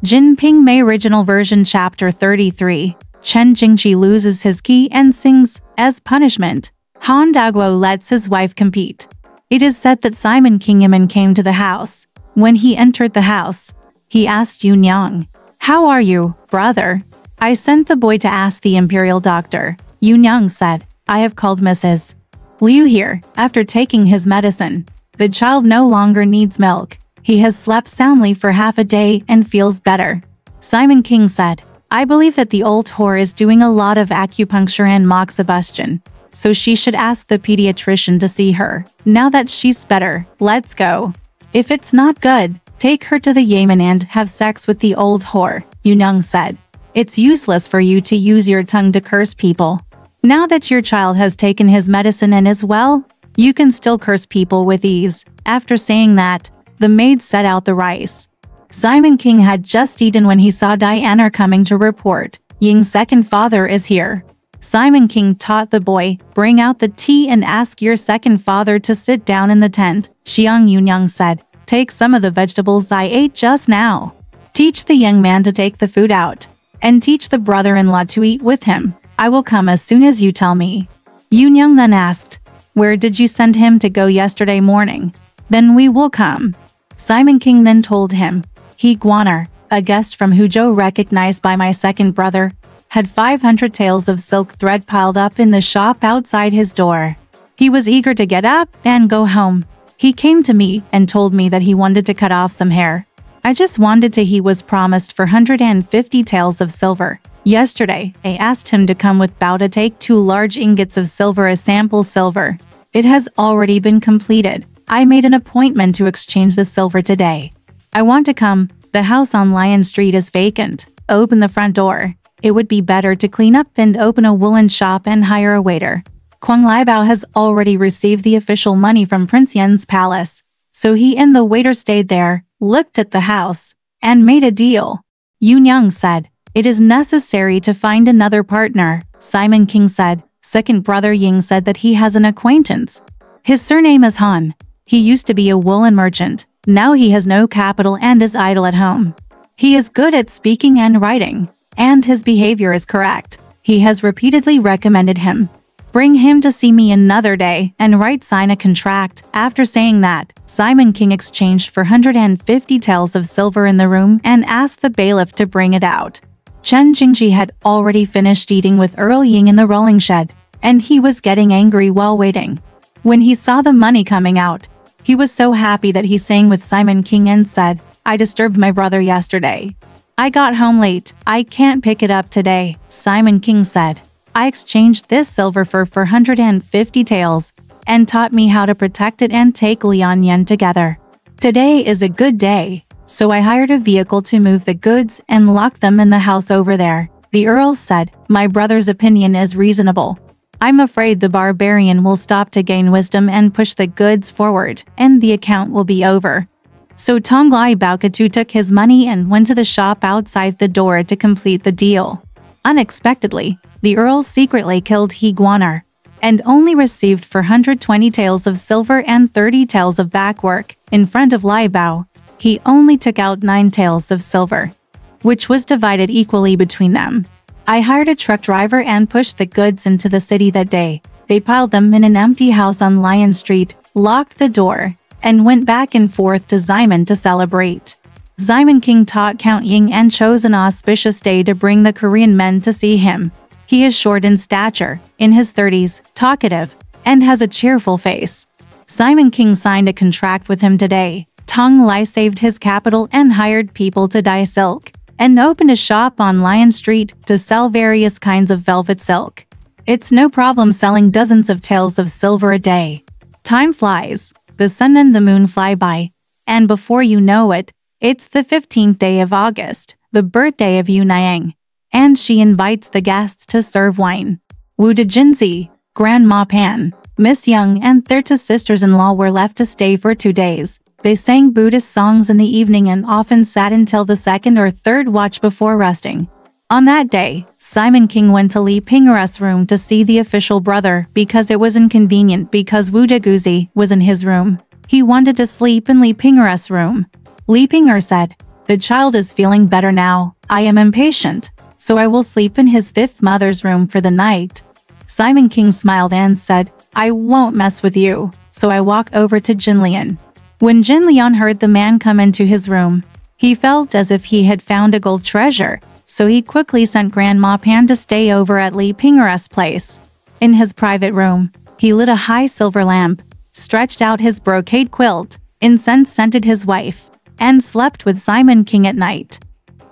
JinPingMei Original Version Chapter 33. Chen Jingji loses his key and sings. As punishment, Han Daguo lets his wife compete. It is said that Simon Kingyaman came to the house. When he entered the house, he asked Yunyang, "How are you, brother?" "I sent the boy to ask the imperial doctor." Yunyang said, "I have called Mrs. Liu here. After taking his medicine, the child no longer needs milk. He has slept soundly for half a day and feels better." Simon King said, "I believe that the old whore is doing a lot of acupuncture and moxibustion, so she should ask the pediatrician to see her. Now that she's better, let's go. If it's not good, take her to the Yamen and have sex with the old whore," Yunyang said. "It's useless for you to use your tongue to curse people. Now that your child has taken his medicine and is well, you can still curse people with ease." After saying that, the maid set out the rice. Simon King had just eaten when he saw Diana coming to report, "Ying's second father is here." Simon King taught the boy, "Bring out the tea and ask your second father to sit down in the tent." Xiang Yunyang said, "Take some of the vegetables I ate just now. Teach the young man to take the food out, and teach the brother-in-law to eat with him. I will come as soon as you tell me." Yunyang then asked, "Where did you send him to go yesterday morning?" "Then we will come." Simon King then told him, "He Guaner, a guest from Huzhou recognized by my second brother, had 500 taels of silk thread piled up in the shop outside his door. He was eager to get up and go home. He came to me and told me that he wanted to cut off some hair. I just wanted to. He was promised 450 taels of silver. Yesterday, I asked him to come with Bao to take 2 large ingots of silver as sample silver. It has already been completed. I made an appointment to exchange the silver today. I want to come. The house on Lion Street is vacant. Open the front door. It would be better to clean up and open a woolen shop and hire a waiter." Kuang Laibao has already received the official money from Prince Yan's palace, so he and the waiter stayed there, looked at the house, and made a deal. Yunyang said, "It is necessary to find another partner." Simon King said, "Second brother Ying said that he has an acquaintance. His surname is Han. He used to be a woolen merchant. Now he has no capital and is idle at home. He is good at speaking and writing, and his behavior is correct. He has repeatedly recommended him. Bring him to see me another day and sign a contract." After saying that, Simon King exchanged 450 taels of silver in the room and asked the bailiff to bring it out. Chen Jingji had already finished eating with Earl Ying in the rolling shed, and he was getting angry while waiting. When he saw the money coming out, he was so happy that he sang with Simon King and said, "I disturbed my brother yesterday. I got home late. I can't pick it up today." Simon King said, "I exchanged this silver for 450 taels and taught me how to protect it and take Lian Yan together. Today is a good day, so I hired a vehicle to move the goods and lock them in the house over there." The Earl said, "My brother's opinion is reasonable. I'm afraid the barbarian will stop to gain wisdom and push the goods forward, and the account will be over." So Tonglai Baokatu took his money and went to the shop outside the door to complete the deal. Unexpectedly, the Earl secretly killed He Guaner, and only received 420 taels of silver and 30 taels of backwork. In front of Lai Bao, he only took out 9 taels of silver, which was divided equally between them. "I hired a truck driver and pushed the goods into the city that day. They piled them in an empty house on Lion Street, locked the door, and went back and forth to Ximen to celebrate." Simon King taught Count Ying and chose an auspicious day to bring the Korean men to see him. He is short in stature, in his 30s, talkative, and has a cheerful face. Simon King signed a contract with him today. Tong Lai saved his capital and hired people to dye silk, and opened a shop on Lion Street to sell various kinds of velvet silk. It's no problem selling dozens of taels of silver a day. Time flies, the sun and the moon fly by, and before you know it, it's the 15th day of August, the birthday of Yu Niang, and she invites the guests to serve wine. Wu Dejinzi, Grandma Pan, Miss Young and their 2 sisters-in-law were left to stay for 2 days. They sang Buddhist songs in the evening and often sat until the 2nd or 3rd watch before resting. On that day, Simon King went to Li Pingera's room to see the official brother because it was inconvenient because Wu Deguzi was in his room. He wanted to sleep in Li Pingera's room. Li Pinger said, The child is feeling better now. I am impatient, so I will sleep in his fifth mother's room for the night. Simon King smiled and said, I won't mess with you, so I walk over to Jinlian. When Jinlian heard the man come into his room, he felt as if he had found a gold treasure, so he quickly sent Grandma Pan to stay over at Li Ping'er's place. In his private room, he lit a high silver lamp, stretched out his brocade quilt, incense-scented his wife, and slept with Simon King at night.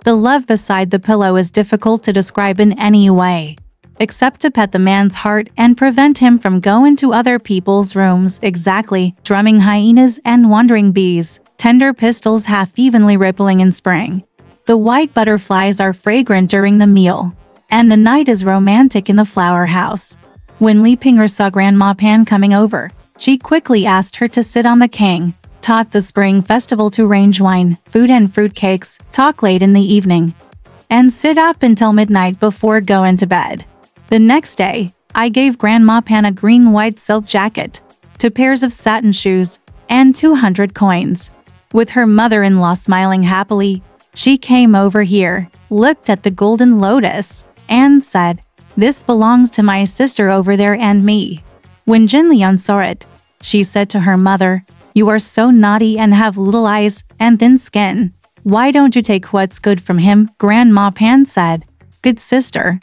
The love beside the pillow is difficult to describe in any way, except to pet the man's heart and prevent him from going to other people's rooms. Exactly, drumming hyenas and wandering bees, tender pistils half evenly rippling in spring. The white butterflies are fragrant during the meal, and the night is romantic in the flower house. When Li Ping'er saw Grandma Pan coming over, she quickly asked her to sit on the kang, taught the spring festival to arrange wine, food and fruitcakes, talk late in the evening, and sit up until midnight before going to bed. The next day, I gave Grandma Pan a green-white silk jacket, 2 pairs of satin shoes, and 200 coins. With her mother-in-law smiling happily, she came over here, looked at the golden lotus, and said, This belongs to my sister over there and me. When Jinlian saw it, she said to her mother, You are so naughty and have little eyes and thin skin. Why don't you take what's good from him? Grandma Pan said, Good sister,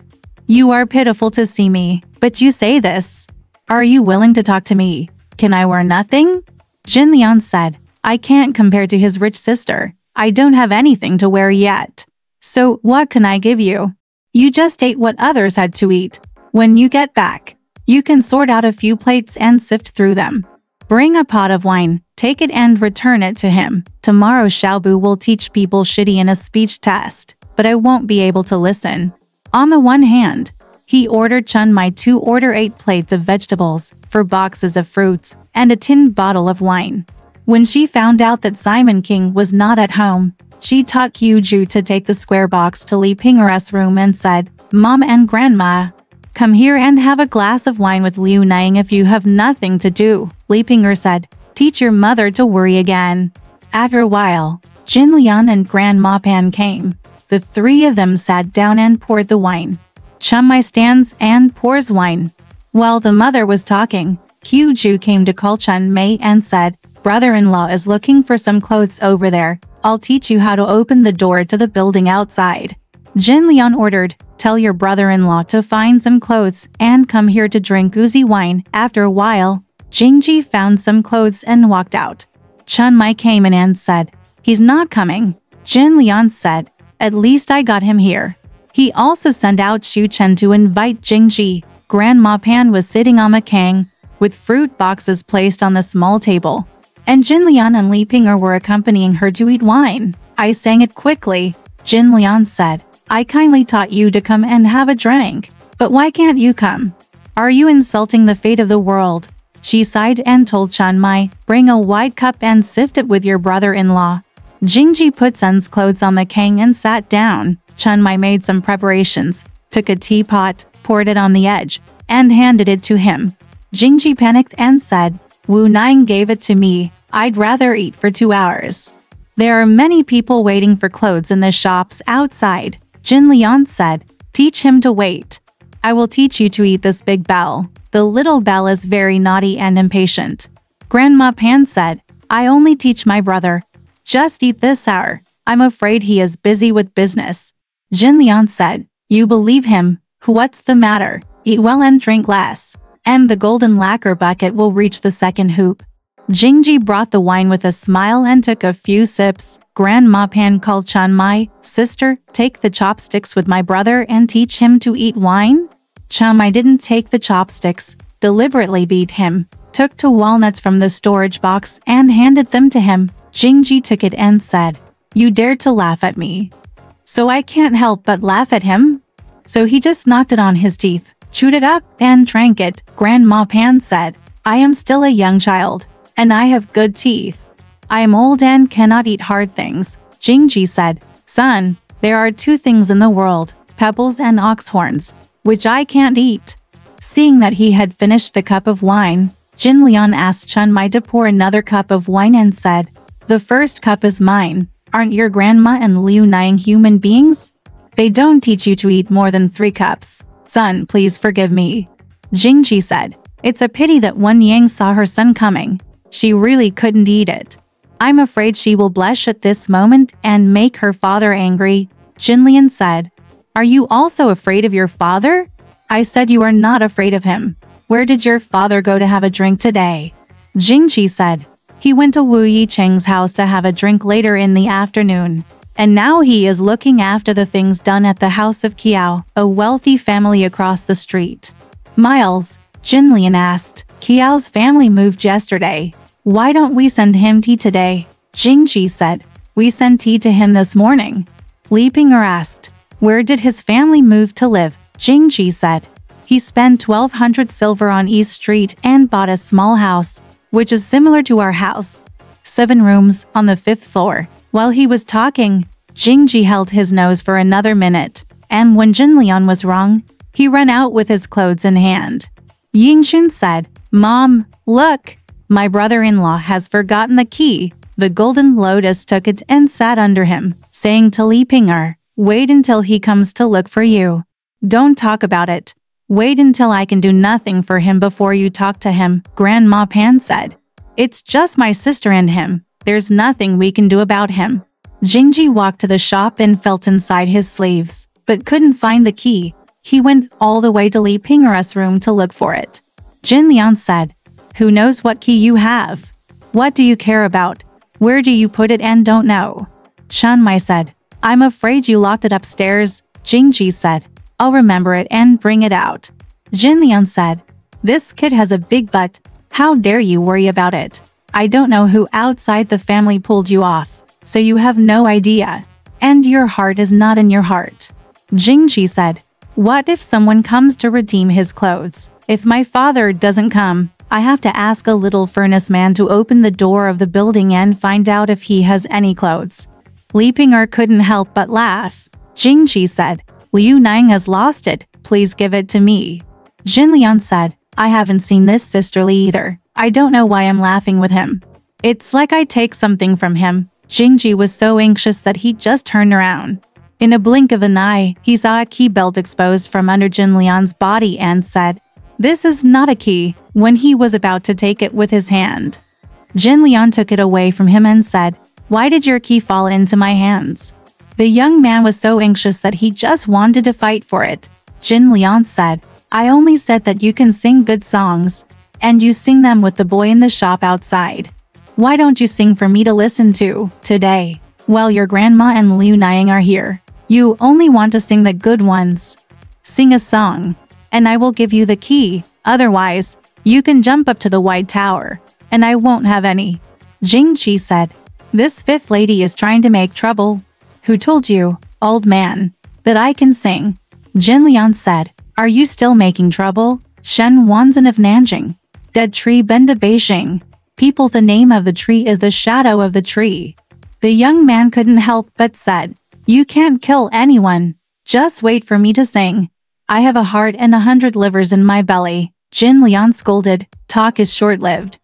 you are pitiful to see me, but you say this. Are you willing to talk to me? Can I wear nothing? Jinlian said, I can't compare to his rich sister. I don't have anything to wear yet. So what can I give you? You just ate what others had to eat. When you get back, you can sort out a few plates and sift through them. Bring a pot of wine, take it and return it to him. Tomorrow Xiaobu will teach people shitty in a speech test, but I won't be able to listen. On the one hand, he ordered JinPingMei to order 8 plates of vegetables, 4 boxes of fruits, and a tin bottle of wine. When she found out that Simon King was not at home, she taught Qiuju to take the square box to Li Ping'er's room and said, Mom and Grandma, come here and have a glass of wine with Liu Nang if you have nothing to do. Li Ping'er said, Teach your mother to worry again. After a while, Jinlian and Grandma Pan came. The 3 of them sat down and poured the wine. JinPingMei stands and pours wine. While the mother was talking, Qiuju came to call JinPingMei and said, Brother-in-law is looking for some clothes over there. I'll teach you how to open the door to the building outside. Jinlian ordered, Tell your brother-in-law to find some clothes and come here to drink oozy wine. After a while, Jingji found some clothes and walked out. JinPingMei came in and said, He's not coming. Jinlian said, At least I got him here. He also sent out Xu Chen to invite Jingji. Grandma Pan was sitting on the kang, with fruit boxes placed on the small table, and Jinlian and Li Ping'er were accompanying her to eat wine. I sang it quickly. Jinlian said, I kindly taught you to come and have a drink, but why can't you come? Are you insulting the fate of the world? She sighed and told JinPingMei, Bring a white cup and sift it with your brother-in-law. Jingji put Sun's clothes on the kang and sat down. JinPingMei made some preparations, took a teapot, poured it on the edge, and handed it to him. Jingji panicked and said, Wu Nang gave it to me. I'd rather eat for 2 hours. There are many people waiting for clothes in the shops outside. Jinlian said, Teach him to wait. I will teach you to eat this big bell. The little bell is very naughty and impatient. Grandma Pan said, I only teach my brother. Just eat this hour. I'm afraid he is busy with business. Jinlian said, You believe him? What's the matter? Eat well and drink less, and the golden lacquer bucket will reach the second hoop. Jingji brought the wine with a smile and took a few sips. Grandma Pan called JinPingMei, Sister, take the chopsticks with my brother and teach him to eat wine? JinPingMei didn't take the chopsticks, deliberately beat him, took 2 walnuts from the storage box and handed them to him. Jingji took it and said, You dared to laugh at me. So I can't help but laugh at him? So he just knocked it on his teeth, chewed it up, and drank it. Grandma Pan said, I am still a young child, and I have good teeth. I am old and cannot eat hard things. Jingji said, Son, there are 2 things in the world, pebbles and ox horns, which I can't eat. Seeing that he had finished the cup of wine, Jinlian asked JinPingMei to pour another cup of wine and said, The first cup is mine. Aren't your grandma and Liu Niang human beings? They don't teach you to eat more than 3 cups. Son, please forgive me. Jingji said. It's a pity that Wen Yang saw her son coming. She really couldn't eat it. I'm afraid she will blush at this moment and make her father angry. Jinlian said. Are you also afraid of your father? I said you are not afraid of him. Where did your father go to have a drink today? Jingji said. He went to Wu Yicheng's house to have a drink later in the afternoon. And now he is looking after the things done at the house of Kiao, a wealthy family across the street. Miles, Jinlian asked. Kiao's family moved yesterday. Why don't we send him tea today? Jingji said. We sent tea to him this morning. Li Ping'er asked. Where did his family move to live? Jingji said. He spent 1,200 silver on East Street and bought a small house, which is similar to our house. 7 rooms on the 5th floor. While he was talking, Jingji held his nose for another minute, and when Jinlian was wrong, he ran out with his clothes in hand. Yingxun said, Mom, look! My brother-in-law has forgotten the key. The Golden Lotus took it and sat under him, saying to Li Ping'er, wait until he comes to look for you. Don't talk about it. Wait until I can do nothing for him before you talk to him, Grandma Pan said. It's just my sister and him. There's nothing we can do about him. Jingji walked to the shop and felt inside his sleeves, but couldn't find the key. He went all the way to Li Ping'er's room to look for it. Jinlian said, Who knows what key you have? What do you care about? Where do you put it and don't know? Chanmai said, I'm afraid you locked it upstairs. Jingji said, I'll remember it and bring it out. Jinlian said, This kid has a big butt. How dare you worry about it? I don't know who outside the family pulled you off, so you have no idea. And your heart is not in your heart. Jingji said, What if someone comes to redeem his clothes? If my father doesn't come, I have to ask a little furnace man to open the door of the building and find out if he has any clothes. Li Ping'er couldn't help but laugh. Jingji said, Liu Niang has lost it, please give it to me. Jinlian said, I haven't seen this sisterly either. I don't know why I'm laughing with him. It's like I take something from him. Jingji was so anxious that he just turned around. In a blink of an eye, he saw a key belt exposed from under Jinlian's body and said, This is not a key, when he was about to take it with his hand. Jinlian took it away from him and said, Why did your key fall into my hands? The young man was so anxious that he just wanted to fight for it. Jinlian said, I only said that you can sing good songs, and you sing them with the boy in the shop outside. Why don't you sing for me to listen to, today? Well, your grandma and Liu Niang are here. You only want to sing the good ones. Sing a song, and I will give you the key. Otherwise, you can jump up to the White Tower, and I won't have any. Jingji said, This 5th lady is trying to make trouble. Who told you, old man, that I can sing? Jinlian said, Are you still making trouble? Shen Wanzan of Nanjing. Dead tree Benda Beijing. People, the name of the tree is the shadow of the tree. The young man couldn't help but said, You can't kill anyone. Just wait for me to sing. I have a heart and 100 livers in my belly. Jinlian scolded, Talk is short-lived.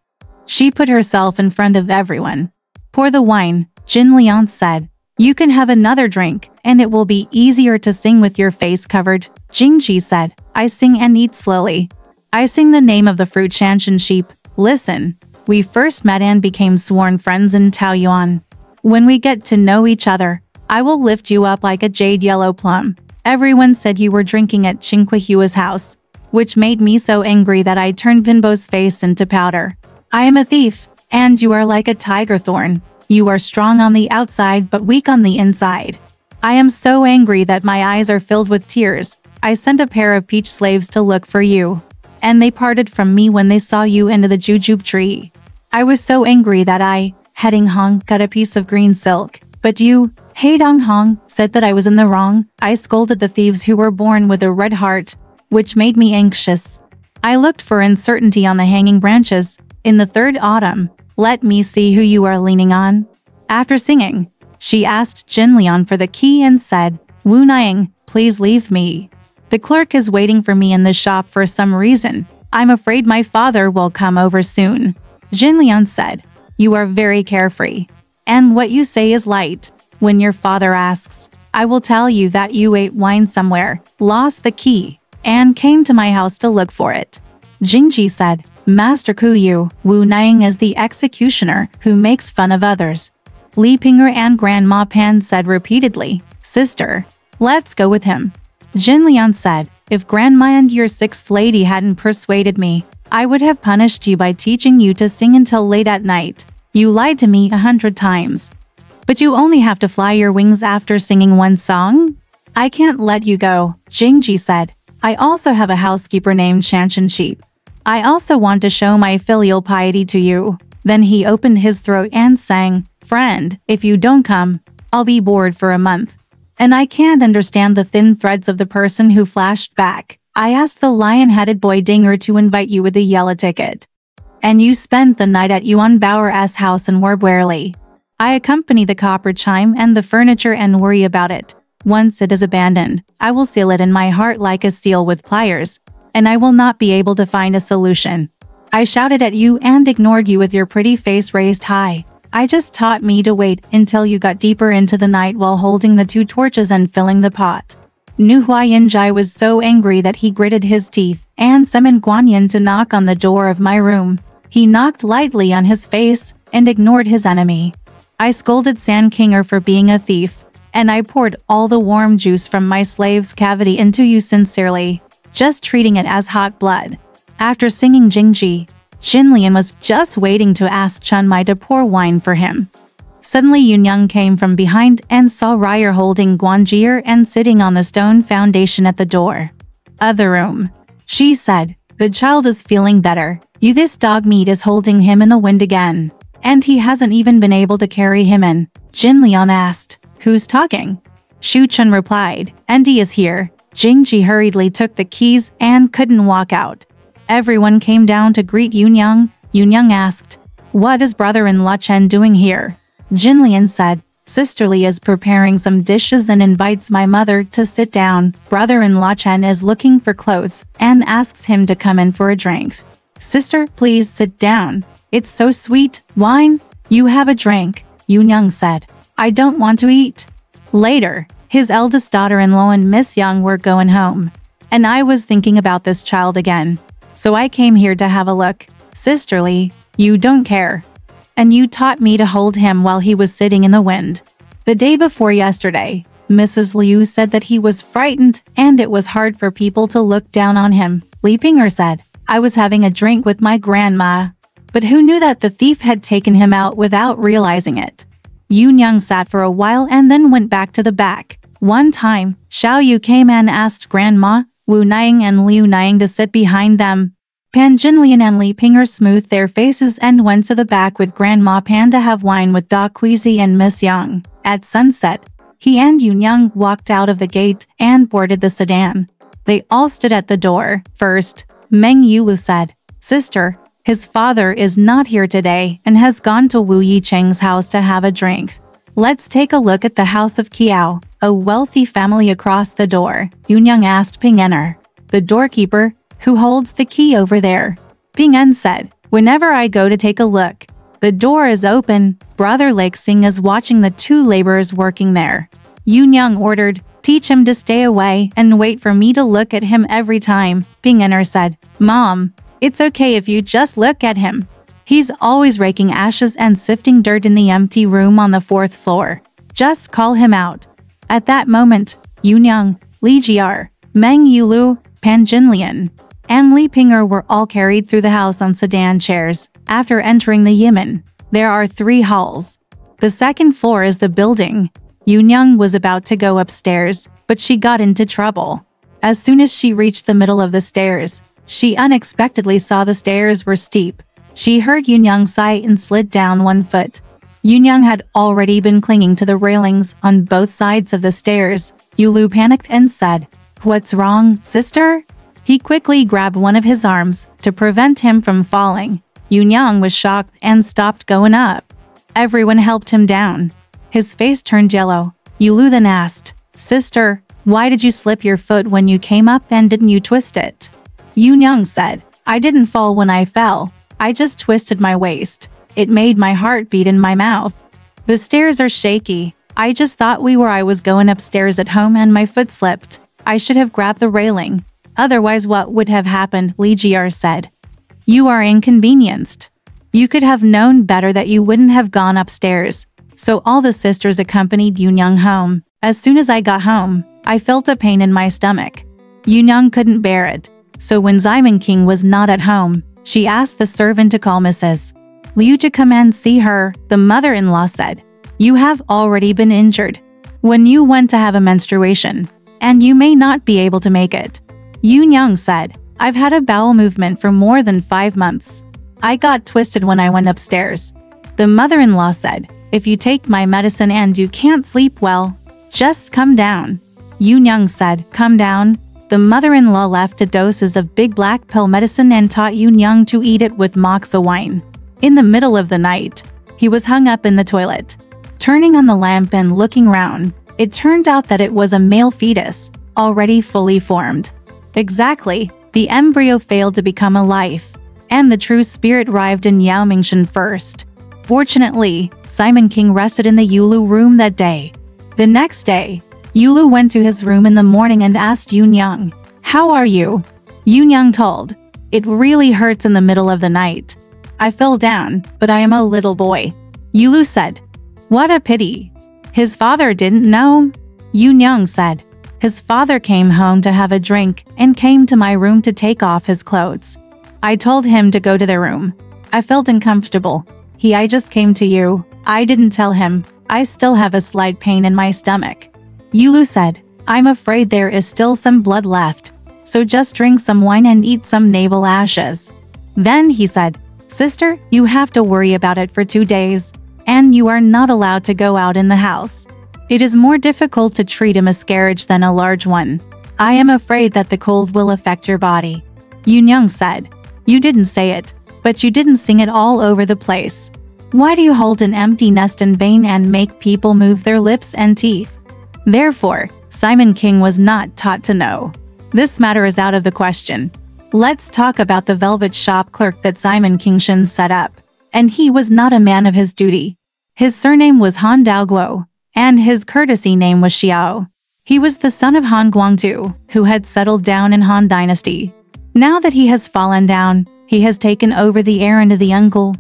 She put herself in front of everyone. Pour the wine, Jinlian said. You can have another drink, and it will be easier to sing with your face covered. Jingji said, I sing and eat slowly. I sing the name of the fruit Shanshan sheep. Listen, we first met and became sworn friends in Taoyuan. When we get to know each other, I will lift you up like a jade yellow plum. Everyone said you were drinking at Qingquahua's house, which made me so angry that I turned Binbo's face into powder. I am a thief, and you are like a tiger thorn. You are strong on the outside but weak on the inside. I am so angry that my eyes are filled with tears. I sent a pair of peach slaves to look for you, and they parted from me when they saw you into the jujube tree. I was so angry that I, Heading Hong, cut a piece of green silk, but you, Heidong Hong, said that I was in the wrong. I scolded the thieves who were born with a red heart, which made me anxious. I looked for uncertainty on the hanging branches. In the 3rd autumn, let me see who you are leaning on. After singing, she asked Jinlian for the key and said, Wu Niang, please leave me. The clerk is waiting for me in the shop for some reason. I'm afraid my father will come over soon. Jinlian said, You are very carefree. And what you say is light. When your father asks, I will tell you that you ate wine somewhere, lost the key, and came to my house to look for it. Jingji said, Master Kuyu, Wu Niang is the executioner who makes fun of others. Li Ping'er and Grandma Pan said repeatedly, Sister, let's go with him. Jin Lian said, if Grandma and your sixth lady hadn't persuaded me, I would have punished you by teaching you to sing until late at night. You lied to me 100 times. But you only have to fly your wings after singing one song? I can't let you go, Jingji said. I also have a housekeeper named Shanshan Sheep. I also want to show my filial piety to you. Then he opened his throat and sang, Friend, if you don't come, I'll be bored for a month. And I can't understand the thin threads of the person who flashed back. I asked the lion-headed boy Dinger to invite you with a yellow ticket. And you spent the night at Yuan Bauer's house in Warburley. I accompany the copper chime and the furniture and worry about it. Once it is abandoned, I will seal it in my heart like a seal with pliers, and I will not be able to find a solution. I shouted at you and ignored you with your pretty face raised high. I just taught me to wait until you got deeper into the night while holding the 2 torches and filling the pot. Nu Huayanjai was so angry that he gritted his teeth and summoned Guanyin to knock on the door of my room. He knocked lightly on his face and ignored his enemy. I scolded San Kinger for being a thief, and I poured all the warm juice from my slave's cavity into you sincerely, just treating it as hot blood. After singing Jingji, Jinlian was just waiting to ask Chunmai to pour wine for him. Suddenly Yunyang came from behind and saw Ryer holding Guanjir and sitting on the stone foundation at the door. Other room. She said, the child is feeling better. This dog meat is holding him in the wind again. And he hasn't even been able to carry him in. Jinlian asked, who's talking? Shu Chun replied, Andy is here. Jingji hurriedly took the keys and couldn't walk out. Everyone came down to greet Yunyang. Yunyang asked, what is brother-in-law Chen doing here? Jinlian said, Sister Li is preparing some dishes and invites my mother to sit down. Brother-in-law Chen is looking for clothes and asks him to come in for a drink. Sister, please sit down. It's so sweet. Wine? You have a drink, Yunyang said. I don't want to eat. Later, his eldest daughter-in-law and Miss Young were going home. And I was thinking about this child again. So I came here to have a look. Sister Li, you don't care. And you taught me to hold him while he was sitting in the wind. The day before yesterday, Mrs. Liu said that he was frightened and it was hard for people to look down on him. Li Ping'er said, I was having a drink with my grandma. But who knew that the thief had taken him out without realizing it? Yunyang sat for a while and then went back to the back. One time, Xiao Yu came and asked Grandma, Wu Niang and Liu Niang to sit behind them. Pan Jinlian and Li Ping'er smoothed their faces and went to the back with Grandma Pan to have wine with Da Quizi and Miss Young. At sunset, he and Yunyang walked out of the gate and boarded the sedan. They all stood at the door. First, Meng Yulu said, Sister, his father is not here today and has gone to Wu Yicheng's house to have a drink. Let's take a look at the house of Kiao, a wealthy family across the door. Yunyang asked Ping Ener, the doorkeeper, who holds the key over there. Ping En said, whenever I go to take a look, the door is open. Brother Lake Sing is watching the 2 laborers working there. Yunyang ordered, teach him to stay away and wait for me to look at him every time. Ping Ener said, Mom, it's okay if you just look at him. He's always raking ashes and sifting dirt in the empty room on the 4th floor. Just call him out. At that moment, Yunyang, Li Jiar, Meng Yulu, Pan Jinlian, and Li Ping'er were all carried through the house on sedan chairs. After entering the Yimin, there are 3 halls. The 2nd floor is the building. Yunyang was about to go upstairs, but she got into trouble. As soon as she reached the middle of the stairs, she unexpectedly saw the stairs were steep. She heard Yunyang sigh and slid down 1 foot. Yunyang had already been clinging to the railings on both sides of the stairs. Yulu panicked and said, What's wrong, sister? He quickly grabbed one of his arms to prevent him from falling. Yunyang was shocked and stopped going up. Everyone helped him down. His face turned yellow. Yulu then asked, Sister, why did you slip your foot when you came up and didn't you twist it? Yunyang said, I didn't fall when I fell. I just twisted my waist. It made my heart beat in my mouth. The stairs are shaky. I just thought I was going upstairs at home and my foot slipped. I should have grabbed the railing. Otherwise what would have happened, Li Jier said. You are inconvenienced. You could have known better that you wouldn't have gone upstairs. So all the sisters accompanied Yunyang home. As soon as I got home, I felt a pain in my stomach. Yunyang couldn't bear it. So when Simon King was not at home, she asked the servant to call Mrs. Liu to come and see her. The mother-in-law said, "You have already been injured when you went to have a menstruation, and you may not be able to make it." Yunyang said, "I've had a bowel movement for more than 5 months. I got twisted when I went upstairs." The mother-in-law said, "If you take my medicine and you can't sleep well, just come down." Yunyang said, "Come down." The mother-in-law left 2 doses of big black pill medicine and taught Yunyang to eat it with moxa wine. In the middle of the night, he was hung up in the toilet. Turning on the lamp and looking round, it turned out that it was a male fetus, already fully formed. Exactly, the embryo failed to become a life, and the true spirit arrived in Yao Mingshan first. Fortunately, Simon King rested in the Yulu room that day. The next day, Yulu went to his room in the morning and asked Yunyang, "How are you?" Yunyang told, "It really hurts in the middle of the night. I fell down, but I am a little boy." Yulu said, "What a pity. His father didn't know?" Yunyang said, "His father came home to have a drink and came to my room to take off his clothes. I told him to go to the room. I felt uncomfortable. I just came to you. I didn't tell him. I still have a slight pain in my stomach." Yulu said, "I'm afraid there is still some blood left, so just drink some wine and eat some navel ashes." Then he said, "Sister, you have to worry about it for 2 days, and you are not allowed to go out in the house. It is more difficult to treat a miscarriage than a large one. I am afraid that the cold will affect your body." Yunyang said, "You didn't say it, but you didn't sing it all over the place. Why do you hold an empty nest in vain and make people move their lips and teeth?" Therefore, Simon King was not taught to know. This matter is out of the question. Let's talk about the velvet shop clerk that Simon King Shin set up. And he was not a man of his duty. His surname was Han Daoguo, and his courtesy name was Xiao. He was the son of Han Guangtu, who had settled down in Han Dynasty. Now that he has fallen down, he has taken over the errand of the uncle,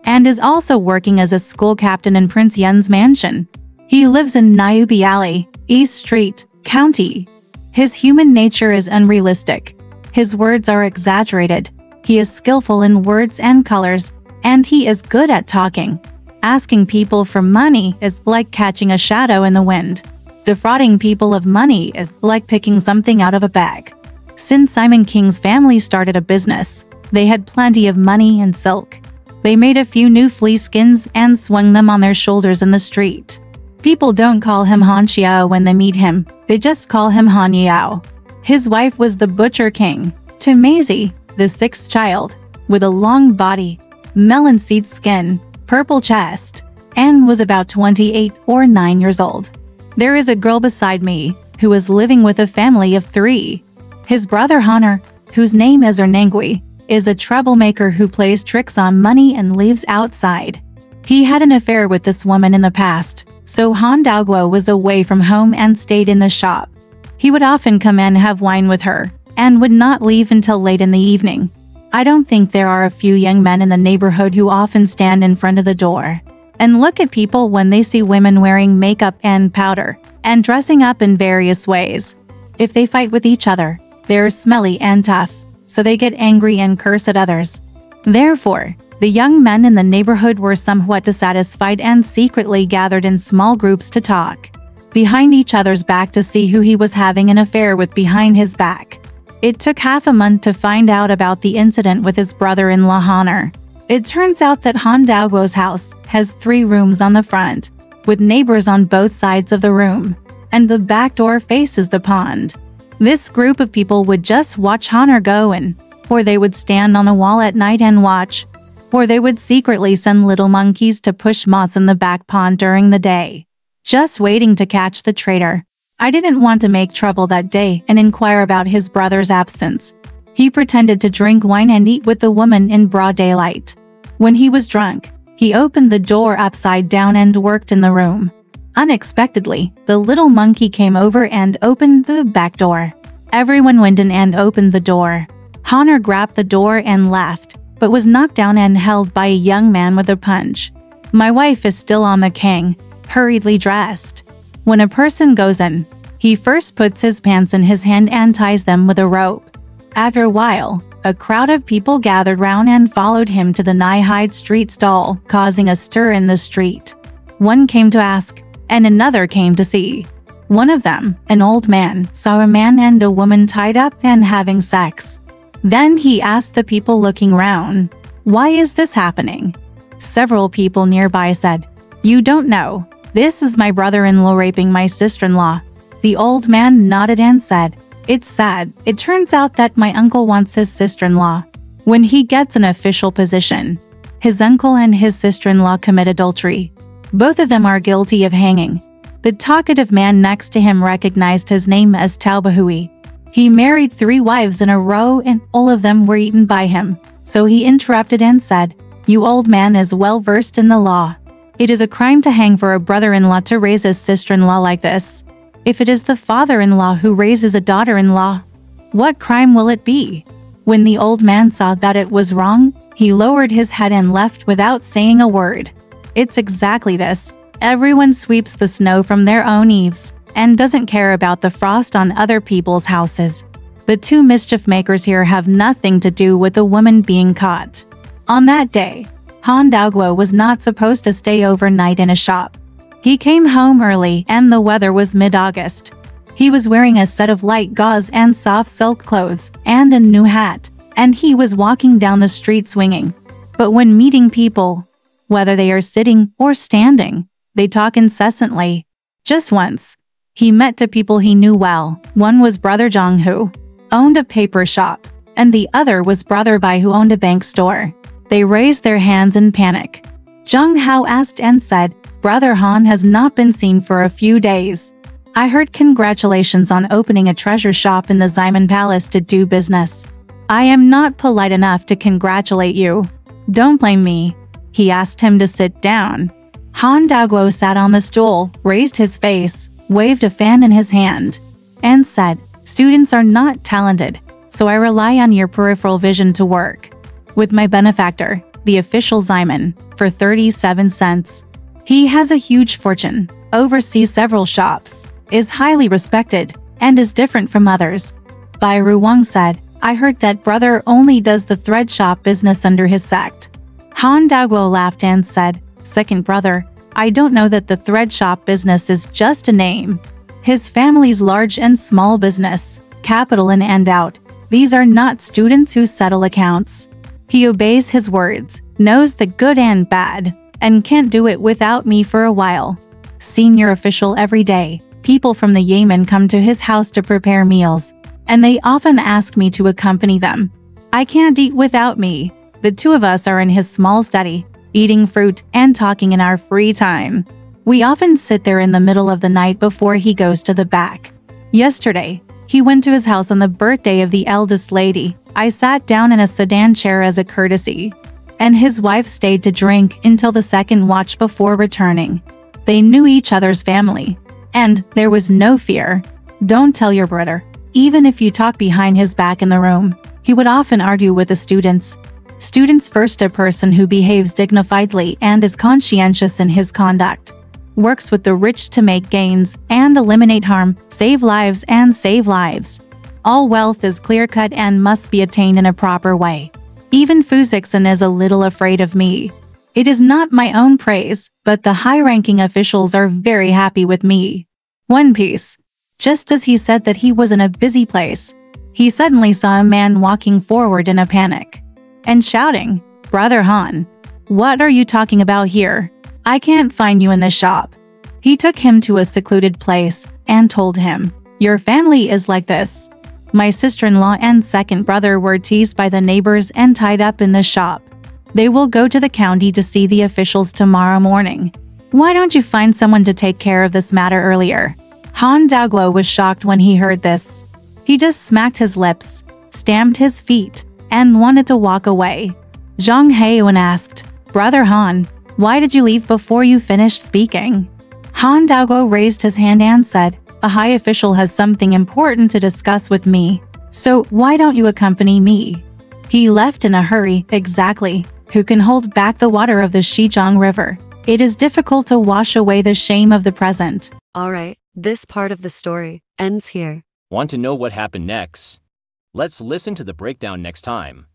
and is also working as a school captain in Prince Yun's mansion. He lives in Nayubi Alley, East Street, County. His human nature is unrealistic. His words are exaggerated. He is skillful in words and colors, and he is good at talking. Asking people for money is like catching a shadow in the wind. Defrauding people of money is like picking something out of a bag. Since Simon King's family started a business, they had plenty of money and silk. They made a few new flea skins and swung them on their shoulders in the street. People don't call him Han Xiao when they meet him, they just call him Han Yao. His wife was the Butcher King, to Maisie, the 6th child, with a long body, melon seed skin, purple chest, and was about 28 or 9 years old. There is a girl beside me, who is living with a family of 3. His brother Honor, whose name is Ernengui, is a troublemaker who plays tricks on money and lives outside. He had an affair with this woman in the past, so Han Daoguo was away from home and stayed in the shop. He would often come and have wine with her, and would not leave until late in the evening. I don't think there are a few young men in the neighborhood who often stand in front of the door and look at people when they see women wearing makeup and powder, and dressing up in various ways. If they fight with each other, they're smelly and tough, so they get angry and curse at others. Therefore, the young men in the neighborhood were somewhat dissatisfied and secretly gathered in small groups to talk behind each other's back to see who he was having an affair with behind his back. It took half a month to find out about the incident with his brother-in-law Honor. It turns out that Han Daoguo's house has 3 rooms on the front, with neighbors on both sides of the room, and the back door faces the pond. This group of people would just watch Honor go in, or they would stand on a wall at night and watch, or they would secretly send little monkeys to push moths in the back pond during the day, just waiting to catch the traitor. I didn't want to make trouble that day and inquire about his brother's absence. He pretended to drink wine and eat with the woman in broad daylight. When he was drunk, he opened the door upside down and worked in the room. Unexpectedly, the little monkey came over and opened the back door. Everyone went in and opened the door. Honor grabbed the door and left, but was knocked down and held by a young man with a punch. My wife is still on the king, hurriedly dressed. When a person goes in, he first puts his pants in his hand and ties them with a rope. After a while, a crowd of people gathered round and followed him to the Nihide Street stall, causing a stir in the street. One came to ask, and another came to see. One of them, an old man, saw a man and a woman tied up and having sex. Then he asked the people looking round, "Why is this happening?" Several people nearby said, "You don't know. This is my brother-in-law raping my sister-in-law." The old man nodded and said, "It's sad. It turns out that my uncle wants his sister-in-law. When he gets an official position, his uncle and his sister-in-law commit adultery. Both of them are guilty of hanging." The talkative man next to him recognized his name as Taubahui. He married 3 wives in a row and all of them were eaten by him, so he interrupted and said, "You old man is well versed in the law. It is a crime to hang for a brother-in-law to raise his sister-in-law like this. If it is the father-in-law who raises a daughter-in-law, what crime will it be?" When the old man saw that it was wrong, he lowered his head and left without saying a word. It's exactly this. Everyone sweeps the snow from their own eaves and doesn't care about the frost on other people's houses. The 2 mischief makers here have nothing to do with the woman being caught. On that day, Han Daoguo was not supposed to stay overnight in a shop. He came home early and the weather was mid-August. He was wearing a set of light gauze and soft silk clothes and a new hat, and he was walking down the street swinging. But when meeting people, whether they are sitting or standing, they talk incessantly. Just once, he met 2 people he knew well. One was Brother Zhang, who owned a paper shop, and the other was Brother Bai, who owned a bank store. They raised their hands in panic. Zhang Hao asked and said, "Brother Han has not been seen for a few days. I heard congratulations on opening a treasure shop in the Ximen Palace to do business. I am not polite enough to congratulate you. Don't blame me." He asked him to sit down. Han Daoguo sat on the stool, raised his face, waved a fan in his hand, and said, "Students are not talented, so I rely on your peripheral vision to work with my benefactor, the official Ximen, for 37 cents. He has a huge fortune, oversees several shops, is highly respected, and is different from others." Bai Ruwang said, "I heard that brother only does the thread shop business under his sect." Han Daoguo laughed and said, "Second brother, I don't know that the thread shop business is just a name. His family's large and small business, capital in and out. These are not students who settle accounts. He obeys his words, knows the good and bad, and can't do it without me for a while. Senior official every day. People from the Yemen come to his house to prepare meals, and they often ask me to accompany them. I can't eat without me. The 2 of us are in his small study, eating fruit and talking in our free time. We often sit there in the middle of the night before he goes to the back. Yesterday, he went to his house on the birthday of the eldest lady. I sat down in a sedan chair as a courtesy, and his wife stayed to drink until the second watch before returning. They knew each other's family, and there was no fear. Don't tell your brother. Even if you talk behind his back in the room, he would often argue with the students. Students first, a person who behaves dignifiedly and is conscientious in his conduct, works with the rich to make gains and eliminate harm, save lives and save lives. All wealth is clear-cut and must be attained in a proper way. Even Fuzixin is a little afraid of me. It is not my own praise, but the high-ranking officials are very happy with me." One piece. Just as he said that he was in a busy place, he suddenly saw a man walking forward in a panic and shouting, "Brother Han, what are you talking about here? I can't find you in the shop." He took him to a secluded place and told him, "Your family is like this. My sister-in-law and second brother were teased by the neighbors and tied up in the shop. They will go to the county to see the officials tomorrow morning. Why don't you find someone to take care of this matter earlier?" Han Daoguo was shocked when he heard this. He just smacked his lips, stamped his feet, and wanted to walk away. Zhang Heiyuan asked, "Brother Han, why did you leave before you finished speaking?" Han Daoguo raised his hand and said, "A high official has something important to discuss with me, so why don't you accompany me?" He left in a hurry. Exactly. Who can hold back the water of the Xijiang River? It is difficult to wash away the shame of the present. Alright, this part of the story ends here. Want to know what happened next? Let's listen to the breakdown next time.